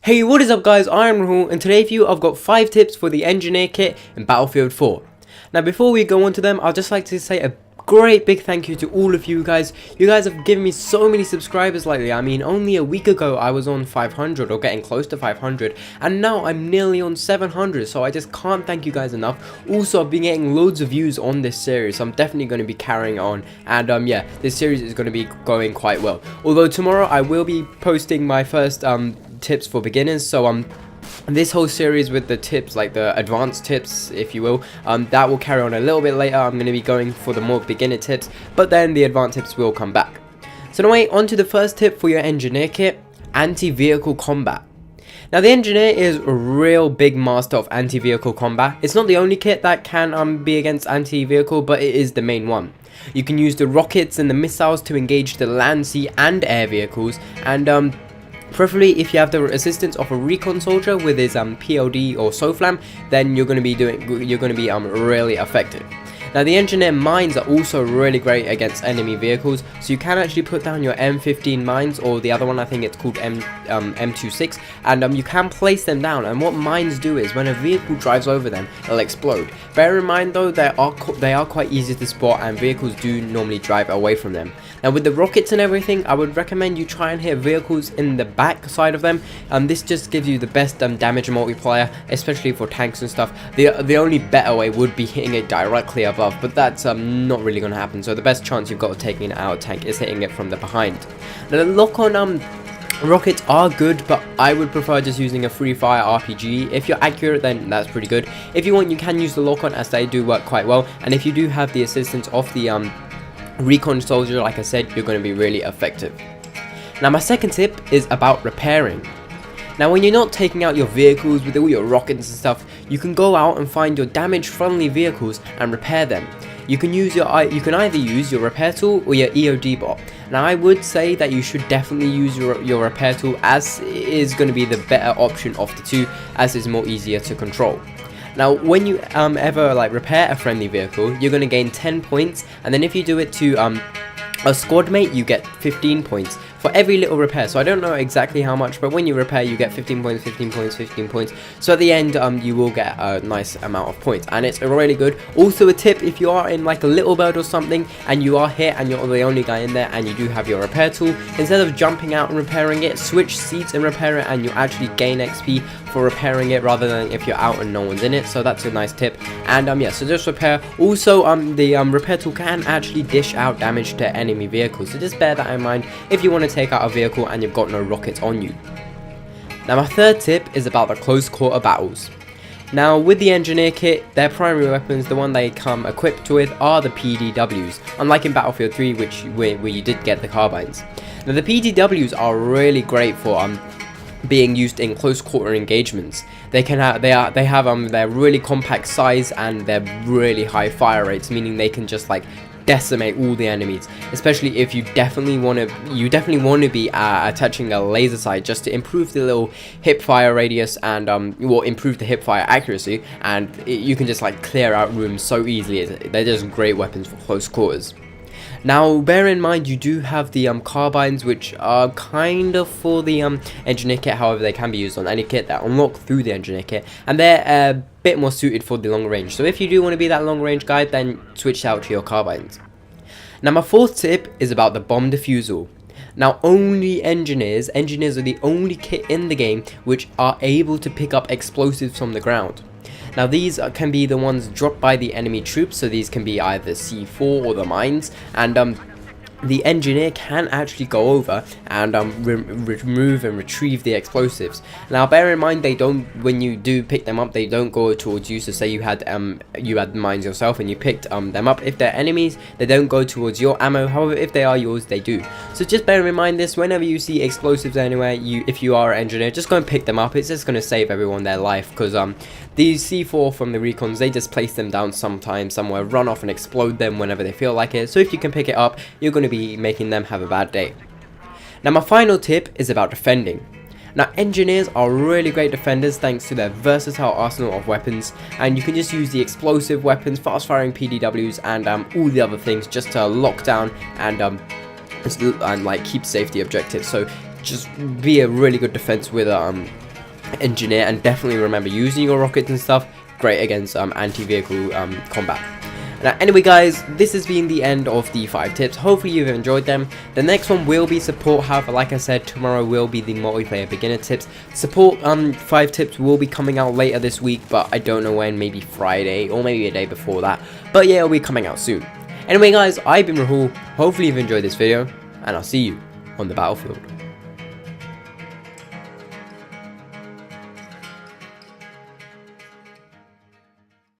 Hey, what is up guys, I am Rahul, and today for you I've got 5 tips for the engineer kit in Battlefield 4. Now before we go on to them, I'd just like to say a great big thank you to all of you guys. You guys have given me so many subscribers lately. I mean, only a week ago I was on 500 or getting close to 500, and now I'm nearly on 700, so I just can't thank you guys enough. Also, I've been getting loads of views on this series, so I'm definitely going to be carrying on, and yeah, this series is going to be going quite well. Although tomorrow I will be posting my first tips for beginners, so this whole series with the tips, like the advanced tips if you will, that will carry on a little bit later. I'm going to be going for the more beginner tips, but then the advanced tips will come back. So anyway, on to the first tip for your engineer kit: anti-vehicle combat. Now the engineer is a real big master of anti-vehicle combat. It's not the only kit that can be against anti-vehicle, but it is the main one. You can use the rockets and the missiles to engage the land, sea and air vehicles, and preferably if you have the assistance of a recon soldier with his POD or SOFLAM, then you're going to be really effective. Now the engineer mines are also really great against enemy vehicles, so you can actually put down your M15 mines, or the other one I think it's called M26, and you can place them down, and what mines do is when a vehicle drives over them, it'll explode. Bear in mind though, they are quite easy to spot, and vehicles do normally drive away from them. Now with the rockets and everything, I would recommend you try and hit vehicles in the back side of them. This just gives you the best damage multiplier, especially for tanks and stuff. The only better way would be hitting it directly above, but that's not really going to happen. So the best chance you've got of taking it out of tank is hitting it from the behind. Now the lock-on rockets are good, but I would prefer just using a free fire RPG. If you're accurate, then that's pretty good. If you want, you can use the lock-on, as they do work quite well, and if you do have the assistance of the recon soldier, like I said, you're going to be really effective. Now my second tip is about repairing. Now when you're not taking out your vehicles with all your rockets and stuff, you can go out and find your damage friendly vehicles and repair them. You can either use your repair tool or your EOD bot. Now I would say that you should definitely use your repair tool, as it is going to be the better option of the two, as it's more easier to control. Now when you ever repair a friendly vehicle, you're going to gain 10 points, and then if you do it to a squad mate, you get 15 points for every little repair. So I don't know exactly how much, but when you repair, you get 15 points, 15 points, 15 points. So at the end, you will get a nice amount of points, and it's really good. Also a tip: if you are in like a little bird or something, and you are hit and you're the only guy in there, and you do have your repair tool, instead of jumping out and repairing it, switch seats and repair it, and you actually gain XP for repairing it rather than if you're out and no one's in it. So that's a nice tip. And yeah, so just repair. Also the repair tool can actually dish out damage to enemy vehicles, so just bear that in mind if you want to take out a vehicle and you've got no rockets on you. Now my third tip is about the close quarter battles. Now with the engineer kit, their primary weapons, the one they come equipped with, are the PDWs, unlike in Battlefield 3 where you did get the carbines. Now the PDWs are really great for being used in close quarter engagements. They're really compact size, and they're really high fire rates, meaning they can just decimate all the enemies, especially if you definitely want to be attaching a laser sight just to improve the little hip fire radius and improve the hip fire accuracy, and you can just clear out rooms so easily. They're just great weapons for close quarters. Now bear in mind, you do have the carbines, which are kind of for the engineer kit. However, they can be used on any kit that unlock through the engineer kit, and they're a bit more suited for the long range. So if you do want to be that long range guy, then switch out to your carbines. Now my fourth tip is about the bomb defusal. Now only engineers are the only kit in the game which are able to pick up explosives from the ground. Now these can be the ones dropped by the enemy troops, so these can be either C4 or the mines, and the engineer can actually go over and remove and retrieve the explosives. Now bear in mind, when you do pick them up, they don't go towards you. So say you had mines yourself and you picked them up. If they're enemies, they don't go towards your ammo. However, if they are yours, they do. So just bear in mind this: whenever you see explosives anywhere, if you are an engineer, just go and pick them up. It's just going to save everyone their life, because these C4 from the recons, they just place them down somewhere, run off and explode them whenever they feel like it. So if you can pick it up, you're going to be making them have a bad day. Now my final tip is about defending. Now engineers are really great defenders thanks to their versatile arsenal of weapons, and you can just use the explosive weapons, fast firing PDWs, and all the other things just to lock down and keep safety objectives. So just be a really good defense with engineer, and definitely remember using your rockets and stuff, great against anti-vehicle combat. Now, anyway guys, this has been the end of the 5 tips. Hopefully you've enjoyed them. The next one will be support. However, like I said, tomorrow will be the multiplayer beginner tips. Support 5 tips will be coming out later this week, but I don't know when, maybe Friday or maybe a day before that. But yeah, it'll be coming out soon. Anyway guys, I've been Rahul. Hopefully you've enjoyed this video, and I'll see you on the battlefield.